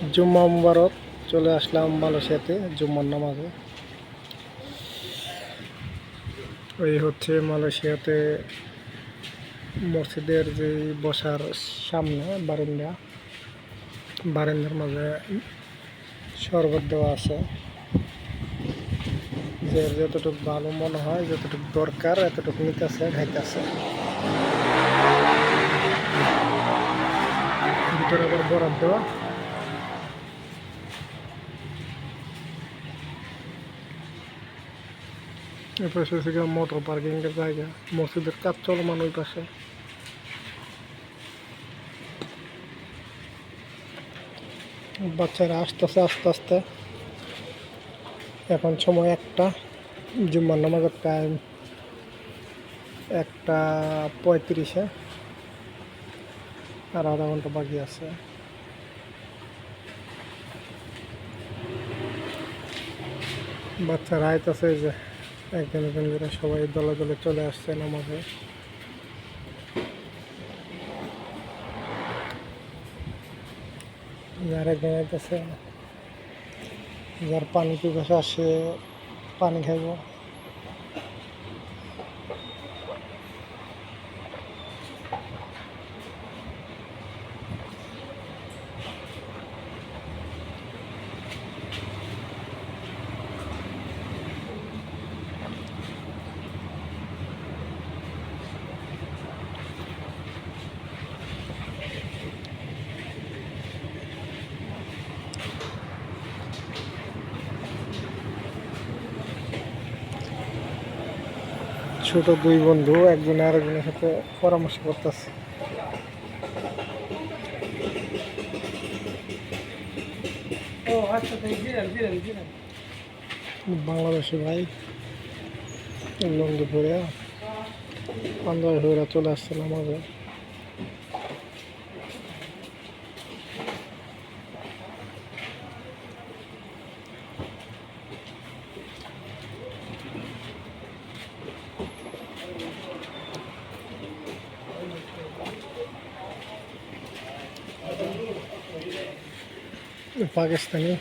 জুম্মা মুবারক। চলে আসলাম মালয়েশিয়াতে জুম্মার নামাজে। এই হচ্ছে মালয়েশিয়াতে মসজিদের যে বসার সামনে বারান্দার মাঝে শরবত দেওয়া আছে। যে যতটুকু ভালো মনে হয়, যতটুকু দরকার এতটুকু নিতেছে, খাইতেছে। ভিতরে আবার বরাদ্দ দেওয়া। এই পাশে হচ্ছে মোটর পার্কিং এর জায়গা। মসজিদের কাজ চলমান ওই পাশে। বাচ্চারা আসতেছে আস্তে আস্তে। এখন সময় 1টা, জুম্মার নামাজের টাইম 1টা 35-এ, আর আধা ঘন্টা বাকি আছে। বাচ্চারা আইতেছে, যে একজন একজন করে সবাই দলে দলে চলে আসছে নামাজে। আর একজন আইতেছে, যার পানি পিপাসা আসে পানি খাইব। ছোট 2 বন্ধু একজন আরেকজনের সাথে পরামর্শ করতেছে। বাংলাদেশি ভাই লুঙ্গি পরে পাঞ্জাবি পরে চলে আসছে নামাজে। পাকিস্তানি।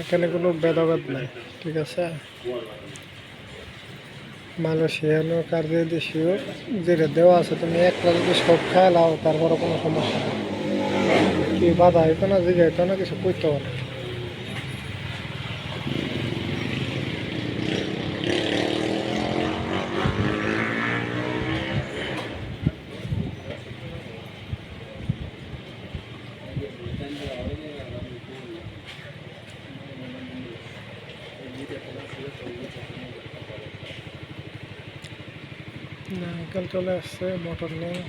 এখানে কোনো ভেদাভেদ নাই, ঠিক আছে। মালয়েশিয়ানো কার্যে দেশীয় যেটা দেওয়া আছে, তুমি একলা যদি সব খায় লাও তারপরে কোনো সমস্যা নেই। কি বাধা হইতো না, জিগাইতো না, কিছু করতে পারে। আঙ্কেল চলে আসছে মোটর নিয়ে।